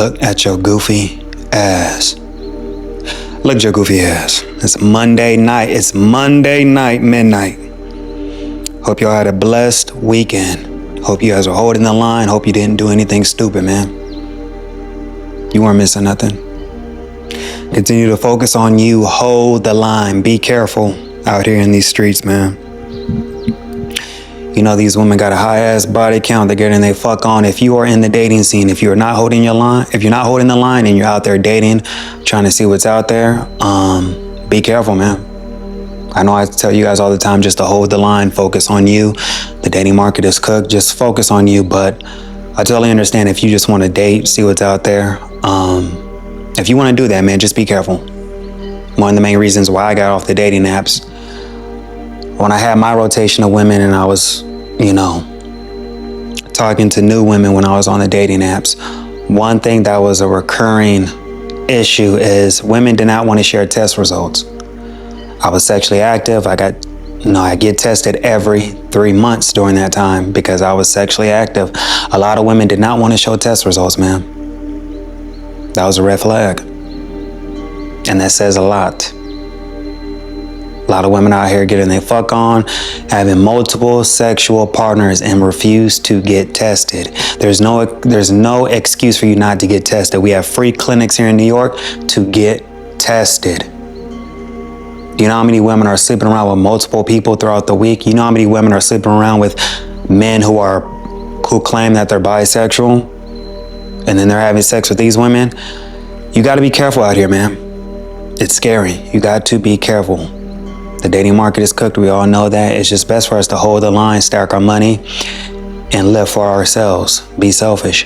Look at your goofy ass. Look at your goofy ass. It's Monday night. It's Monday night, midnight. Hope y'all had a blessed weekend. Hope you guys are holding the line. Hope you didn't do anything stupid, man. You weren't missing nothing. Continue to focus on you. Hold the line. Be careful out here in these streets, man. You know, these women got a high ass body count. They're getting they fuck on. If you are in the dating scene, if you're not holding your line, if you're not holding the line and you're out there dating, trying to see what's out there, be careful, man. I know I tell you guys all the time just to hold the line, focus on you. The dating market is cooked. Just focus on you. But I totally understand if you just want to date, see what's out there. If you want to do that, man, just be careful. One of the main reasons why I got off the dating apps, when I had my rotation of women and I was, talking to new women when I was on the dating apps, one thing that was a recurring issue is women did not want to share test results. I was sexually active. I get tested every 3 months during that time because I was sexually active. A lot of women did not want to show test results, man. That was a red flag. And that says a lot. A lot of women out here getting their fuck on, having multiple sexual partners and refuse to get tested. There's no excuse for you not to get tested. We have free clinics here in New York to get tested. Do you know how many women are sleeping around with multiple people throughout the week? You know how many women are sleeping around with men who claim that they're bisexual and then they're having sex with these women? You got to be careful out here, man. It's scary. You got to be careful. The dating market is cooked. We all know that. It's just best for us to hold the line, stack our money, and live for ourselves. Be selfish.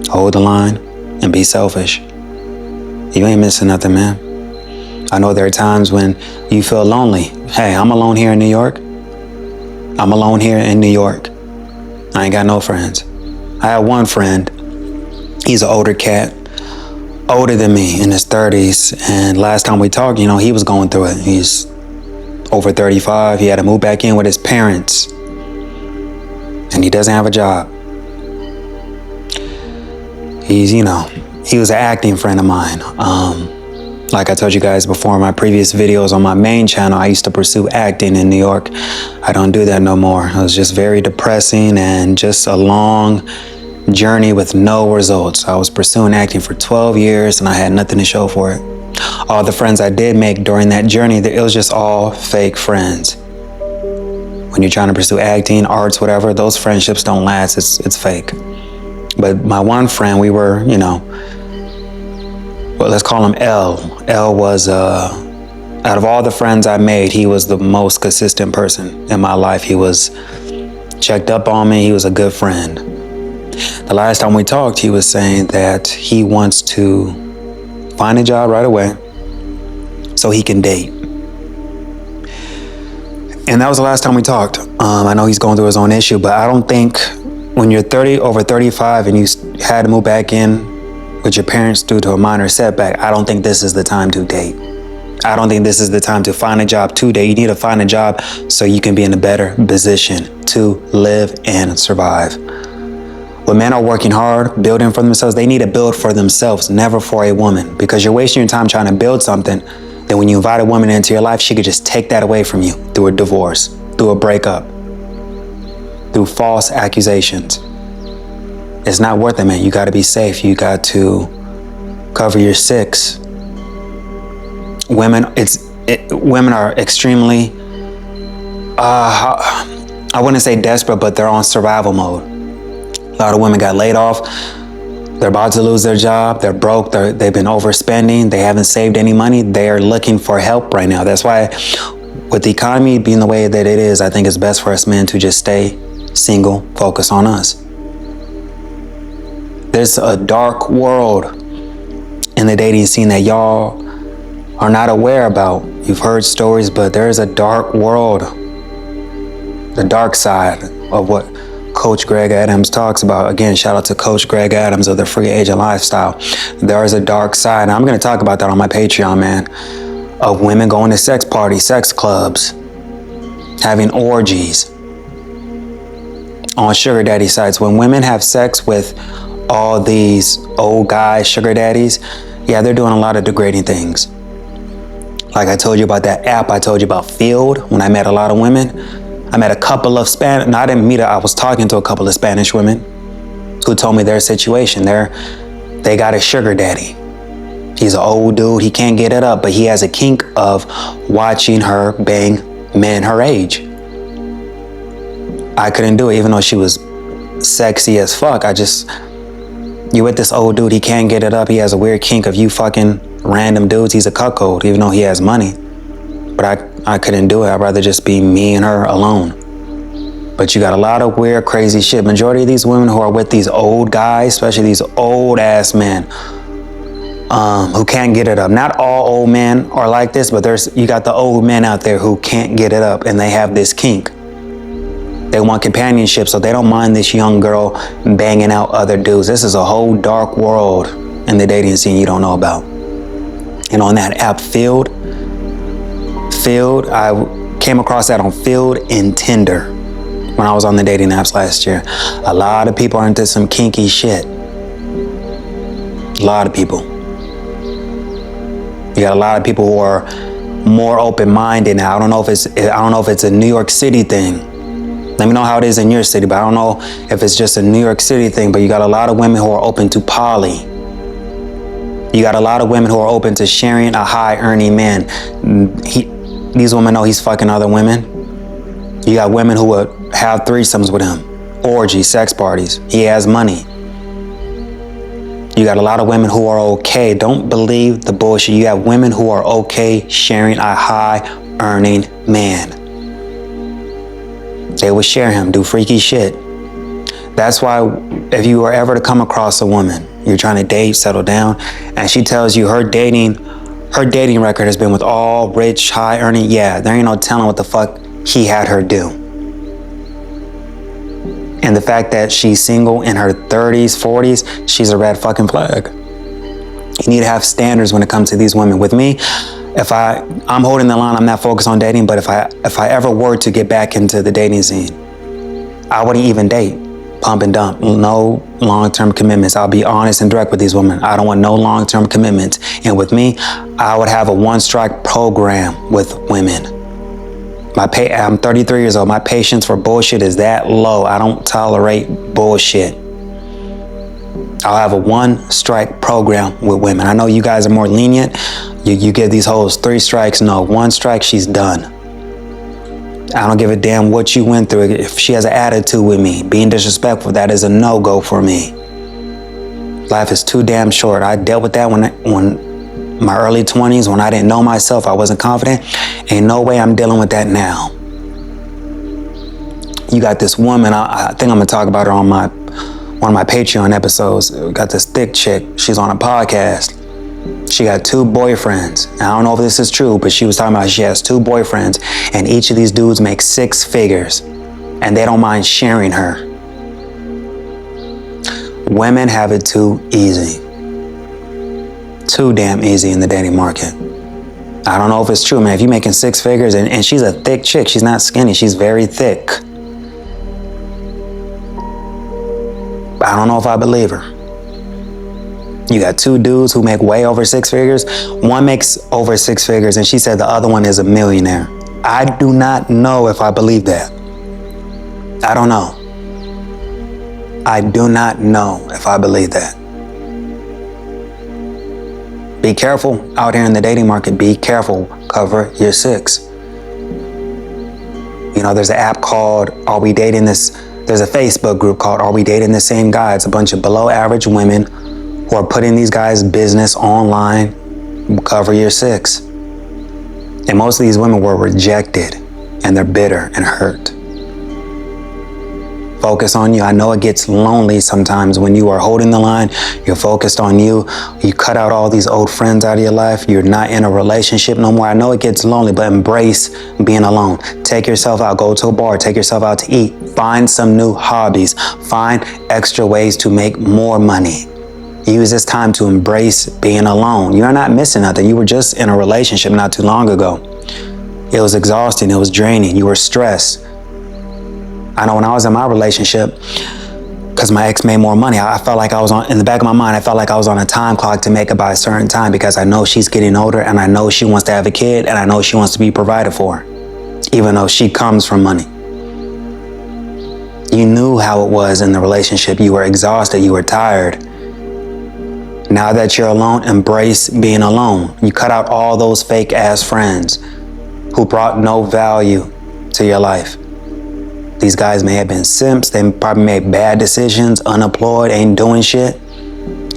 Hold the line and be selfish. You ain't missing nothing, man. I know there are times when you feel lonely. Hey, I'm alone here in New York. I'm alone here in New York. I ain't got no friends. I have one friend. He's an older cat. Older than me, in his 30s, and last time we talked, he was going through it. He's over 35. He had to move back in with his parents, and he doesn't have a job. He was an acting friend of mine. Like I told you guys before in my previous videos on my main channel, I used to pursue acting in New York. I don't do that no more. It was just very depressing and just a long journey with no results. I was pursuing acting for 12 years and I had nothing to show for it. All the friends I did make during that journey, it was just all fake friends. When you're trying to pursue acting, arts, whatever, those friendships don't last. It's fake. But my one friend, we were, let's call him L. L was, out of all the friends I made, he was the most consistent person in my life. He was checked up on me. He was a good friend. The last time we talked, he was saying that he wants to find a job right away so he can date. And that was the last time we talked. I know he's going through his own issue, but I don't think when you're over 35 and you had to move back in with your parents due to a minor setback, I don't think this is the time to date. I don't think this is the time to find a job to date. You need to find a job so you can be in a better position to live and survive. When men are working hard, building for themselves, they need to build for themselves, never for a woman. Because you're wasting your time trying to build something, then when you invite a woman into your life, she could just take that away from you through a divorce, through a breakup, through false accusations. It's not worth it, man. You got to be safe. You got to cover your six. Women are extremely, I wouldn't say desperate, but they're on survival mode. A lot of women got laid off. They're about to lose their job. They're broke. They've been overspending. They haven't saved any money. They are looking for help right now. That's why with the economy being the way that it is, I think it's best for us men to just stay single, focus on us. There's a dark world in the dating scene that y'all are not aware about. You've heard stories, but there's a dark world, the dark side of what Coach Greg Adams talks about. Again, shout out to Coach Greg Adams of the Free Agent Lifestyle. There is a dark side, and I'm going to talk about that on my Patreon, man, of women going to sex parties, sex clubs, having orgies on sugar daddy sites. When women have sex with all these old guys, sugar daddies, yeah, they're doing a lot of degrading things. Like I told you about that app I told you about, Field, when I met a lot of women. I met a couple of I didn't meet her, I was talking to a couple of Spanish women who told me their situation. They got a sugar daddy. He's an old dude, he can't get it up, but he has a kink of watching her bang men her age. I couldn't do it, even though she was sexy as fuck. You with this old dude, he can't get it up. He has a weird kink of you fucking random dudes. He's a cuckold, even though he has money. But I couldn't do it. I'd rather just be me and her alone. But you got a lot of weird, crazy shit. Majority of these women who are with these old guys, especially these old ass men, who can't get it up. Not all old men are like this, but you got the old men out there who can't get it up and they have this kink. They want companionship, so they don't mind this young girl banging out other dudes. This is a whole dark world in the dating scene you don't know about. And on that app, Field, I came across that on Field and Tinder when I was on the dating apps last year. A lot of people are into some kinky shit. A lot of people. You got a lot of people who are more open-minded now. I don't know if it's a New York City thing. Let me know how it is in your city, but I don't know if it's just a New York City thing, but you got a lot of women who are open to poly. You got a lot of women who are open to sharing a high-earning man. These women know he's fucking other women. You got women who would have threesomes with him, orgies, sex parties. He has money. You got a lot of women who are okay. Don't believe the bullshit. You have women who are okay sharing a high-earning man. They would share him, do freaky shit. That's why if you were ever to come across a woman, you're trying to date, settle down, and she tells you her dating record has been with all rich, high earning, yeah, there ain't no telling what the fuck he had her do. And the fact that she's single in her 30s, 40s, she's a red fucking flag. You need to have standards when it comes to these women. With me, I'm holding the line, I'm not focused on dating, but if I ever were to get back into the dating scene, I wouldn't even date. Pump and dump, no long-term commitments. I'll be honest and direct with these women. I don't want no long-term commitments. And with me, I would have a one-strike program with women. I'm 33 years old. My patience for bullshit is that low. I don't tolerate bullshit. I'll have a one-strike program with women. I know you guys are more lenient. You give these hoes 3 strikes. No, 1 strike, she's done. I don't give a damn what you went through. If she has an attitude with me, being disrespectful, that is a no-go for me. Life is too damn short. I dealt with that when my early 20s, when I didn't know myself, I wasn't confident. Ain't no way I'm dealing with that now. You got this woman, I think I'm gonna talk about her on one of my Patreon episodes. Got this thick chick, she's on a podcast. She got 2 boyfriends. I don't know if this is true, but she was talking about she has 2 boyfriends, and each of these dudes make 6 figures, and they don't mind sharing her. Women have it too easy. Too damn easy in the dating market. I don't know if it's true, man. If you're making 6 figures, and she's a thick chick, she's not skinny, she's very thick. I don't know if I believe her. You got 2 dudes who make way over 6 figures. One makes over 6 figures, and she said the other one is a millionaire. I do not know if I believe that. I don't know. I do not know if I believe that. Be careful out here in the dating market. Be careful. Cover your 6. You know, there's an app called Are We Dating This? There's a Facebook group called Are We Dating the Same Guy? It's a bunch of below average women who are putting these guys' business online. Cover your 6. And most of these women were rejected, and they're bitter and hurt. Focus on you. I know it gets lonely sometimes when you are holding the line. You're focused on you. You cut out all these old friends out of your life. You're not in a relationship no more. I know it gets lonely, but embrace being alone. Take yourself out. Go to a bar. Take yourself out to eat. Find some new hobbies. Find extra ways to make more money. Use this time to embrace being alone. You're not missing nothing. You were just in a relationship not too long ago. It was exhausting. It was draining. You were stressed. I know when I was in my relationship, because because my ex made more money. I felt like I was in the back of my mind, I felt like I was on a time clock to make it by a certain time, because I know she's getting older and I know she wants to have a kid and I know she wants to be provided for, even though she comes from money. You knew how it was in the relationship. You were exhausted. You were tired. Now that you're alone, embrace being alone. You cut out all those fake ass friends who brought no value to your life. These guys may have been simps. They probably made bad decisions, unemployed, ain't doing shit.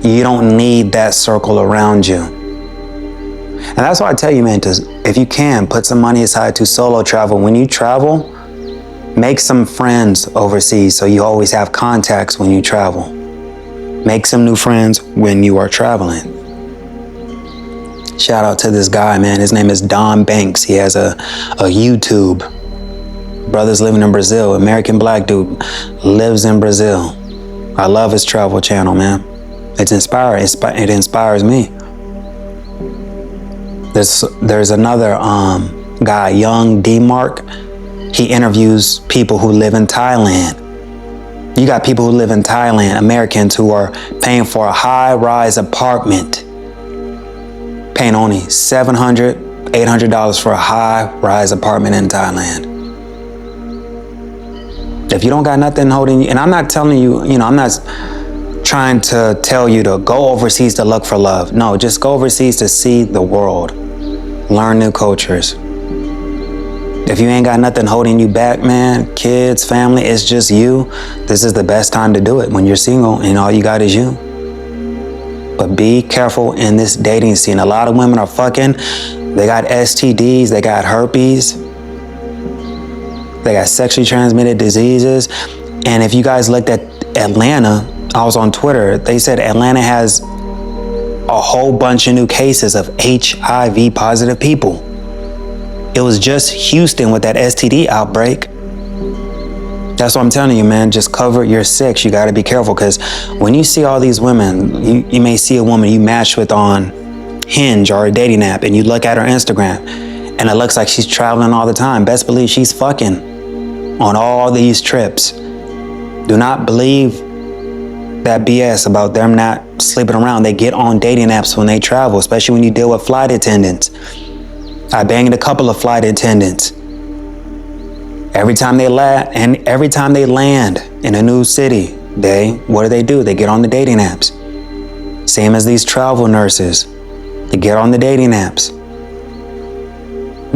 You don't need that circle around you. And that's why I tell you, man, if you can, put some money aside to solo travel. When you travel, make some friends overseas so you always have contacts when you travel. Make some new friends when you are traveling. Shout out to this guy, man. His name is Don Banks. He has a YouTube. Brothers living in Brazil. American black dude lives in Brazil. I love his travel channel, man. It's inspiring. It inspires me. There's another guy, Young D Mark. He interviews people who live in Thailand. You got people who live in Thailand, Americans who are paying for a high-rise apartment, paying only $700, $800 for a high-rise apartment in Thailand. If you don't got nothing holding you, and I'm not telling you, I'm not trying to tell you to go overseas to look for love. No, just go overseas to see the world, learn new cultures. If you ain't got nothing holding you back, man, kids, family, it's just you, this is the best time to do it, when you're single and all you got is you. But be careful in this dating scene. A lot of women are fucking, they got STDs, they got herpes, they got sexually transmitted diseases. And if you guys looked at Atlanta, I was on Twitter, they said Atlanta has a whole bunch of new cases of HIV positive people. It was just Houston with that STD outbreak. That's what I'm telling you, man. Just cover your six. You got to be careful, because when you see all these women, you may see a woman you match with on Hinge or a dating app, and you look at her Instagram, and it looks like she's traveling all the time. Best believe she's fucking on all these trips. Do not believe that BS about them not sleeping around. They get on dating apps when they travel, especially when you deal with flight attendants. I banged a couple of flight attendants. Every time they land in a new city, what do? They get on the dating apps. Same as these travel nurses. They get on the dating apps.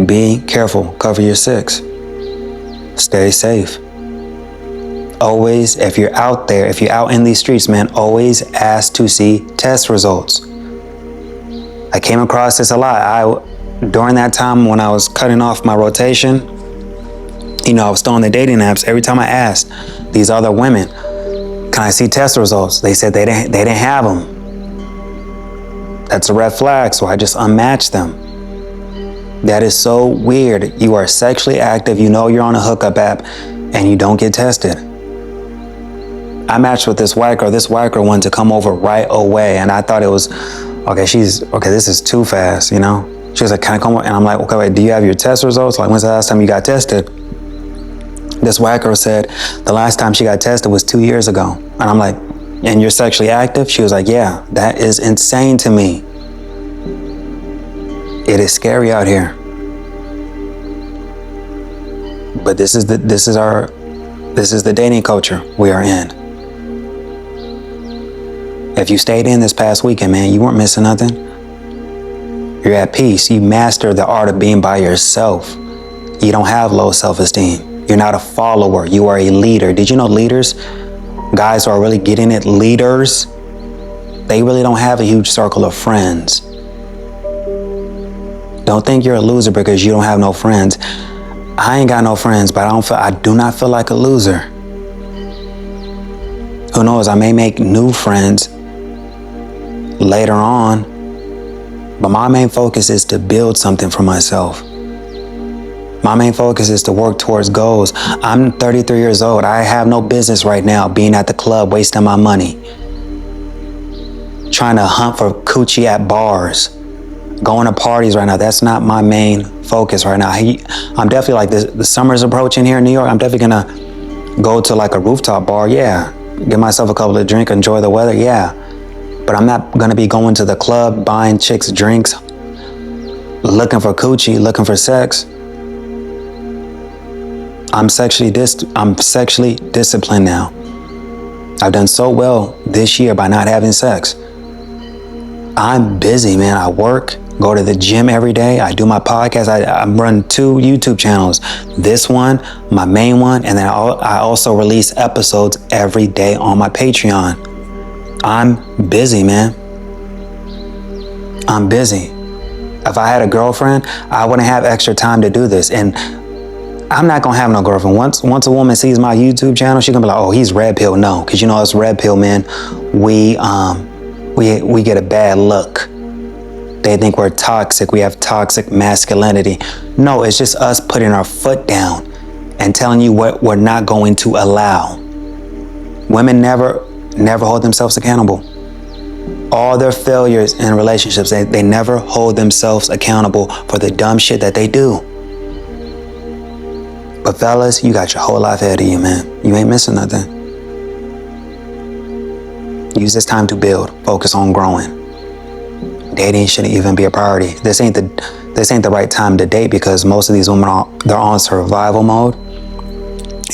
Be careful. Cover your six. Stay safe. Always, if you're out there, if you're out in these streets, man, always ask to see test results. I came across this a lot. During that time when I was cutting off my rotation, I was still on the dating apps. Every time I asked these other women, can I see test results? They said they didn't have them. That's a red flag, so I just unmatched them. That is so weird. You are sexually active, you're on a hookup app, and you don't get tested. I matched with this white girl. This white girl wanted to come over right away, and I thought it was, this is too fast, She was like, can I come over? And I'm like, okay, wait, do you have your test results? Like, when's the last time you got tested? This white girl said the last time she got tested was 2 years ago. And I'm like, and you're sexually active? She was like, yeah, that is insane to me. It is scary out here. But this is the dating culture we are in. If you stayed in this past weekend, man, you weren't missing nothing. You're at peace. You master the art of being by yourself. You don't have low self-esteem. You're not a follower. You are a leader. Did you know leaders, guys who are really getting it, leaders, they really don't have a huge circle of friends. Don't think you're a loser because you don't have no friends. I ain't got no friends, but I do not feel like a loser. Who knows? I may make new friends later on, but my main focus is to build something for myself. My main focus is to work towards goals. I'm 33 years old. I have no business right now being at the club, wasting my money, trying to hunt for coochie at bars, going to parties right now. That's not my main focus right now. I'm definitely like this. The summer's approaching here in New York. I'm definitely gonna go to like a rooftop bar. Yeah, give myself a couple of drinks, enjoy the weather, yeah. But I'm not gonna be going to the club, buying chicks drinks, looking for coochie, looking for sex. I'm sexually disciplined now. I've done so well this year by not having sex. I'm busy, man. I work, go to the gym every day. I do my podcast. I run 2 YouTube channels. This one, my main one, and then I also release episodes every day on my Patreon. I'm busy, man. I'm busy. If I had a girlfriend, I wouldn't have extra time to do this. And I'm not gonna have no girlfriend. Once a woman sees my YouTube channel, she's gonna be like, oh, he's red pill. No, because you know us red pill men, we get a bad look. They think we're toxic. We have toxic masculinity. No, it's just us putting our foot down and telling you what we're not going to allow. Women never hold themselves accountable. All their failures in relationships, they never hold themselves accountable for the dumb shit that they do. But fellas, you got your whole life ahead of you, man. You ain't missing nothing. Use this time to build. Focus on growing. Dating shouldn't even be a priority. This ain't the right time to date because most of these women they're on survival mode,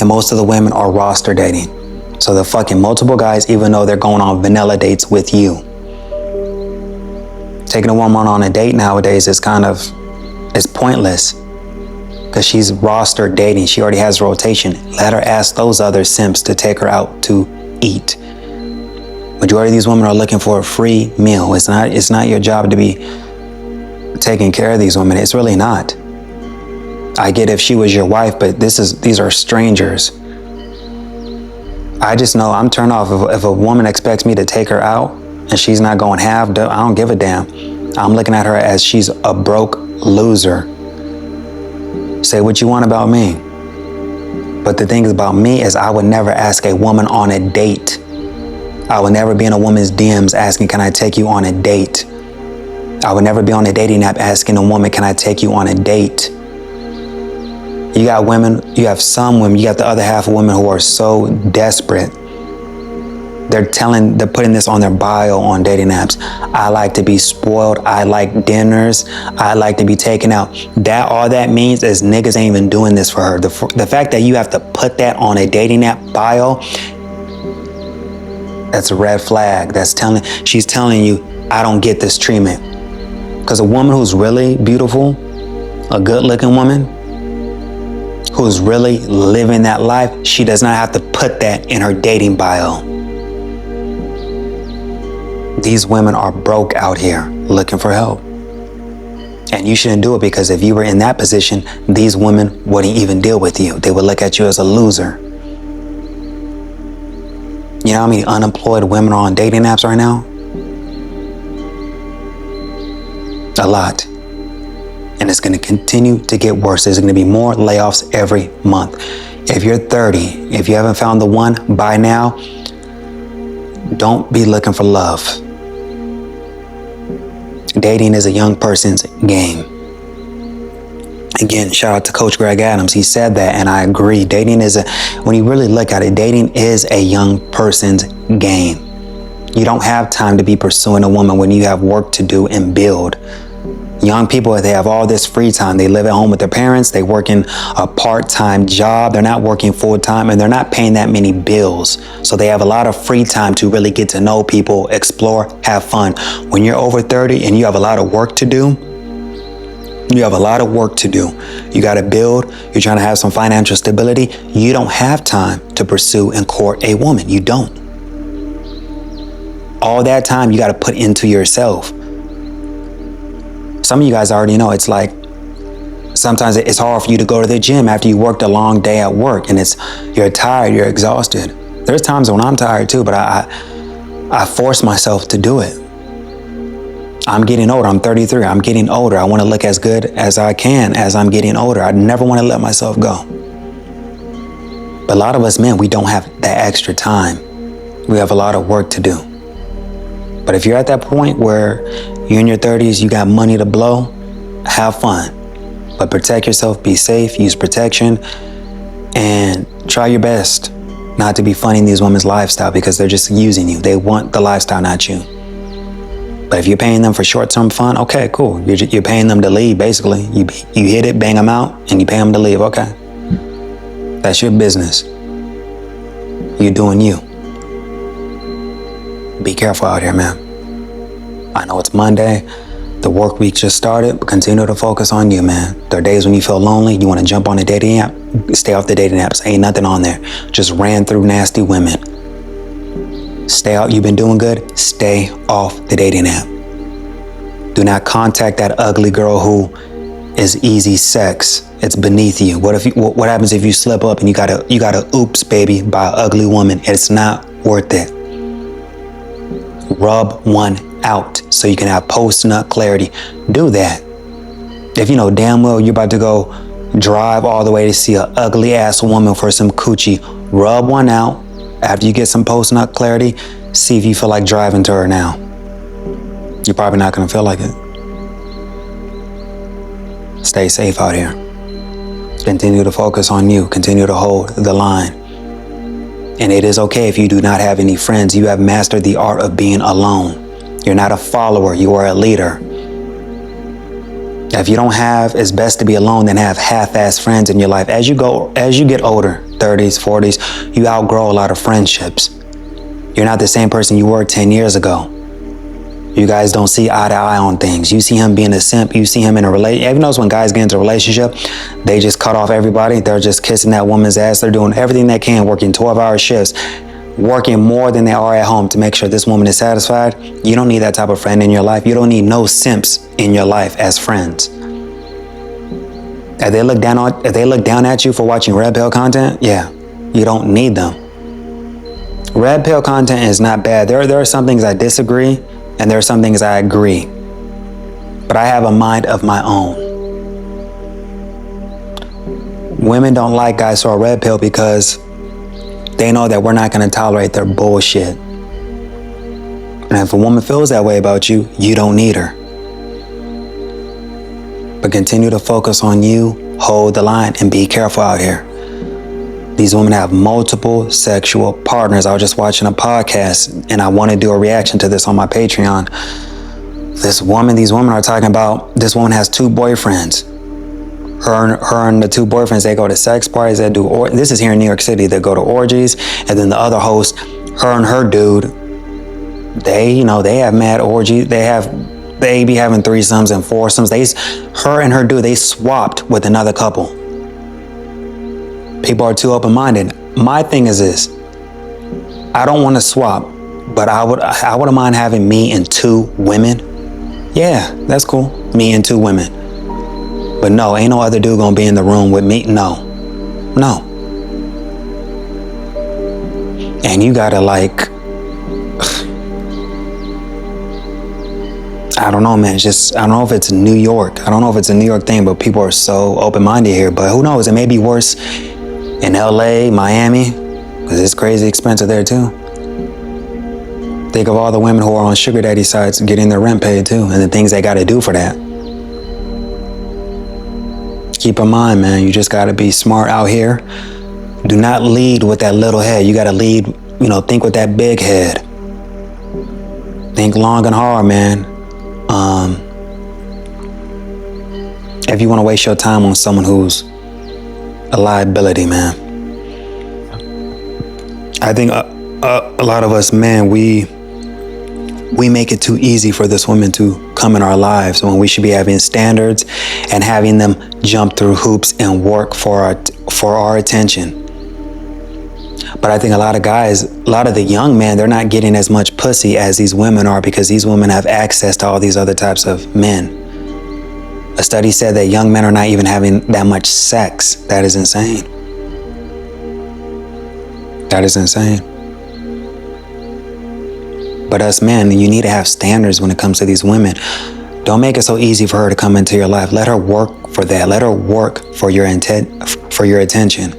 and most of the women are roster dating. So they're fucking multiple guys even though they're going on vanilla dates with you. Taking a woman on a date nowadays is pointless because she's roster dating. She already has rotation. Let her ask those other simps to take her out to eat. Majority of these women are looking for a free meal. It's not your job to be taking care of these women. It's really not. I get if she was your wife, but these are strangers. I just know I'm turned off if a woman expects me to take her out and she's not going half. I don't give a damn. I'm looking at her as she's a broke loser. Say what you want about me. But the thing about me is I would never ask a woman on a date. I would never be in a woman's DMs asking, can I take you on a date? I would never be on a dating app asking a woman, can I take you on a date? You got some women, you got the other half of women who are so desperate. They're putting this on their bio on dating apps. I like to be spoiled. I like dinners. I like to be taken out. All that means is niggas ain't even doing this for her. The fact that you have to put that on a dating app bio, that's a red flag. She's telling you, I don't get this treatment. Because a woman who's really beautiful, a good looking woman, who's really living that life, she does not have to put that in her dating bio. These women are broke out here looking for help. And you shouldn't do it because if you were in that position, these women wouldn't even deal with you. They would look at you as a loser. You know how many unemployed women are on dating apps right now? A lot. And it's going to continue to get worse. There's going to be more layoffs every month. If you're 30, if you haven't found the one by now, don't be looking for love. Dating is a young person's game. Again, shout out to Coach Greg Adams. He said that, and I agree. When you really look at it, dating is a young person's game. You don't have time to be pursuing a woman when you have work to do and build. Young people, they have all this free time. They live at home with their parents. They work in a part-time job. They're not working full-time, and they're not paying that many bills. So they have a lot of free time to really get to know people, explore, have fun. When you're over 30 and you have a lot of work to do, you got to build. You're trying to have some financial stability. You don't have time to pursue and court a woman. You don't. All that time you got to put into yourself. Some of you guys already know it's like sometimes it's hard for you to go to the gym after you worked a long day at work and you're tired, you're exhausted. There's times when I'm tired too, but I force myself to do it. I'm getting older. I'm 33. I'm getting older. I want to look as good as I can as I'm getting older. I never want to let myself go. But a lot of us men, we don't have that extra time. We have a lot of work to do. But if you're at that point where you're in your 30s, you got money to blow, have fun. But protect yourself, be safe, use protection, and try your best not to be funding these women's lifestyle because they're just using you. They want the lifestyle, not you. But if you're paying them for short-term fun, okay, cool. You're paying them to leave, basically. You hit it, bang them out, and you pay them to leave, okay. That's your business. You're doing you. Be careful out here, man. I know it's Monday. The work week just started, but continue to focus on you, man. There are days when you feel lonely, you want to jump on a dating app, stay off the dating apps. Ain't nothing on there. Just ran through nasty women. Stay out. You've been doing good. Stay off the dating app. Do not contact that ugly girl who is easy sex. It's beneath you. What happens if you slip up and you gotta oops baby by an ugly woman? It's not worth it. Rub one out so you can have post-nut clarity. Do that. If you know damn well you're about to go drive all the way to see an ugly ass woman for some coochie, rub one out. After you get some post-nut clarity, see if you feel like driving to her now. You're probably not gonna feel like it. Stay safe out here. Continue to focus on you. Continue to hold the line. And it is okay if you do not have any friends. You have mastered the art of being alone. You're not a follower, you are a leader. If you don't have, it's best to be alone than have half-assed friends in your life. As you get older, 30s, 40s, you outgrow a lot of friendships. You're not the same person you were 10 years ago. You guys don't see eye to eye on things. You see him being a simp, you see him in a relationship. Everyone knows when guys get into a relationship, they just cut off everybody. They're just kissing that woman's ass. They're doing everything they can, working 12-hour shifts, working more than they are at home to make sure this woman is satisfied. You don't need that type of friend in your life. You don't need no simps in your life as friends. If they look down at you for watching red pill content, yeah, you don't need them. Red pill content is not bad. There are some things I disagree, and there are some things I agree. But I have a mind of my own. Women don't like guys who are red pill because they know that we're not going to tolerate their bullshit. And if a woman feels that way about you, you don't need her. But continue to focus on you, hold the line, and be careful out here. These women have multiple sexual partners. I was just watching a podcast and I want to do a reaction to this on my Patreon. These women are talking about, this woman has 2 boyfriends. Her and the 2 boyfriends, they go to sex parties, this is here in New York City, they go to orgies, and then the other host, her and her dude, they have mad orgies, they be having threesomes and foursomes. Her and her dude, they swapped with another couple. People are too open-minded. My thing is this, I don't want to swap, but I wouldn't mind having me and 2 women. Yeah, that's cool, me and 2 women. But no, ain't no other dude gonna be in the room with me. No. And you gotta I don't know, man. I don't know if it's New York. I don't know if it's a New York thing, but people are so open-minded here. But who knows? It may be worse in LA, Miami, because it's crazy expensive there too. Think of all the women who are on sugar daddy sites getting their rent paid too, and the things they gotta do for that. Keep in mind, man, you just gotta be smart out here. Do not lead with that little head. You gotta lead, think with that big head. Think long and hard, man. If you wanna waste your time on someone who's a liability, man. I think a lot of us men, we make it too easy for this woman to come in our lives when we should be having standards and having them jump through hoops and work for our attention. But I think a lot of the young men, they're not getting as much pussy as these women are because these women have access to all these other types of men. A study said that young men are not even having that much sex. That is insane. That is insane. But us men, you need to have standards when it comes to these women. Don't make it so easy for her to come into your life. Let her work for that. Let her work for your attention.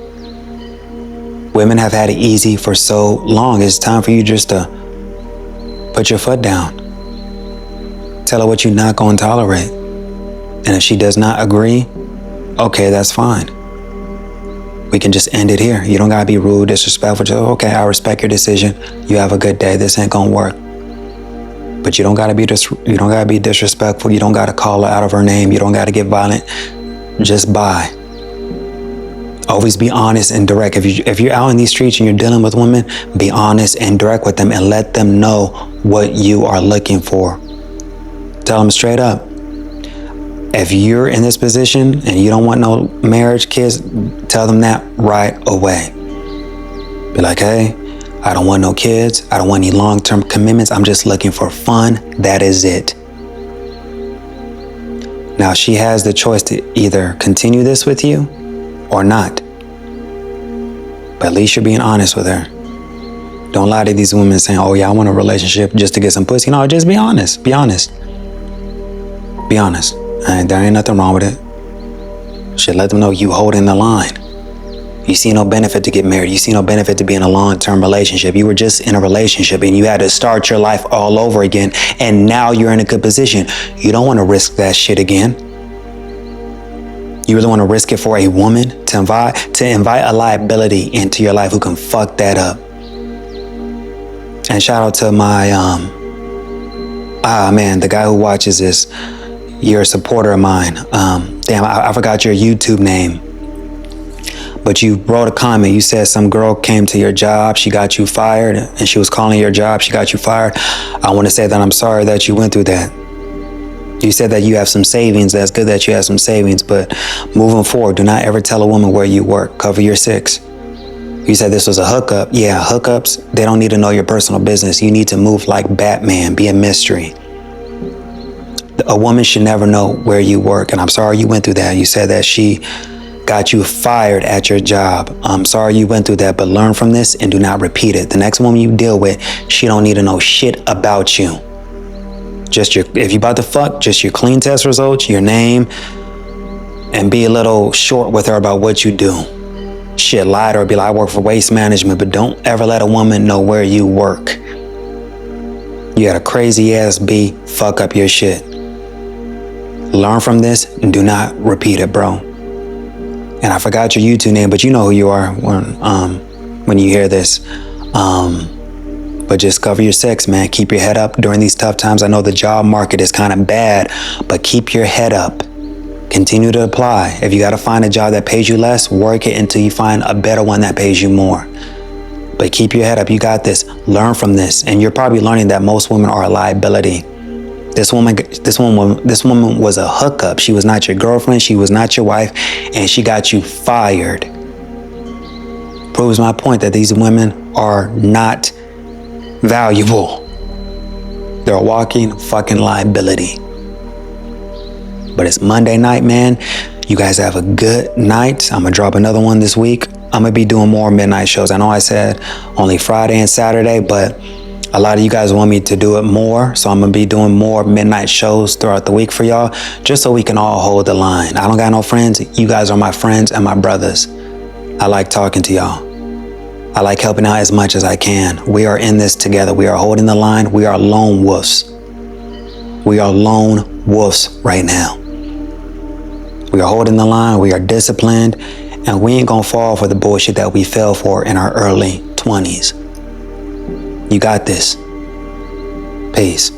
Women have had it easy for so long. It's time for you just to put your foot down. Tell her what you're not going to tolerate. And if she does not agree, okay, that's fine. We can just end it here. You don't gotta be rude, disrespectful. Just, okay, I respect your decision. You have a good day. This ain't gonna work. But you don't gotta be disrespectful. You don't gotta call her out of her name. You don't gotta get violent. Just bye. Always be honest and direct. If you're out in these streets and you're dealing with women, be honest and direct with them and let them know what you are looking for. Tell them straight up. If you're in this position and you don't want no marriage, kids, tell them that right away. Be like, hey, I don't want no kids. I don't want any long-term commitments. I'm just looking for fun. That is it. Now she has the choice to either continue this with you or not. But at least you're being honest with her. Don't lie to these women saying, oh yeah, I want a relationship just to get some pussy. No, just be honest. Be honest. Be honest. There ain't nothing wrong with it. Should let them know you holding the line. You see no benefit to get married. You see no benefit to be in a long-term relationship. You were just in a relationship and you had to start your life all over again. And now you're in a good position. You don't want to risk that shit again. You really want to risk it for a woman to invite a liability into your life who can fuck that up. And shout out to my, the guy who watches this. You're a supporter of mine. Damn, I forgot your YouTube name. But you wrote a comment. You said some girl came to your job. She got you fired and she was calling your job. She got you fired. I want to say that I'm sorry that you went through that. You said that you have some savings. That's good that you have some savings. But moving forward, do not ever tell a woman where you work. Cover your six. You said this was a hookup. Yeah, hookups, they don't need to know your personal business. You need to move like Batman. Be a mystery. A woman should never know where you work. And I'm sorry you went through that. You said that she got you fired at your job. I'm sorry you went through that, but learn from this and do not repeat it. The next woman you deal with, she don't need to know shit about you. If you about to fuck, just your clean test results, your name, and be a little short with her about what you do. Shit, lie to her, be like, I work for waste management, but don't ever let a woman know where you work. You got a crazy ass B, fuck up your shit. Learn from this and do not repeat it, bro. And I forgot your YouTube name, but you know who you are when you hear this. But just cover your six, man. Keep your head up during these tough times. I know the job market is kind of bad, but keep your head up. Continue to apply. If you got to find a job that pays you less, work it until you find a better one that pays you more. But keep your head up. You got this. Learn from this. And you're probably learning that most women are a liability. This woman was a hookup. She was not your girlfriend. She was not your wife. And she got you fired. Proves my point that these women are not valuable. They're a walking fucking liability. But it's Monday night, man. You guys have a good night. I'm gonna drop another one this week. I'm gonna be doing more midnight shows. I know I said only Friday and Saturday, but a lot of you guys want me to do it more. So I'm gonna be doing more midnight shows throughout the week for y'all, just so we can all hold the line. I don't got no friends. You guys are my friends and my brothers. I like talking to y'all. I like helping out as much as I can. We are in this together. We are holding the line. We are lone wolves. We are lone wolves right now. We are holding the line. We are disciplined. And we ain't gonna fall for the bullshit that we fell for in our early 20s. You got this. Peace.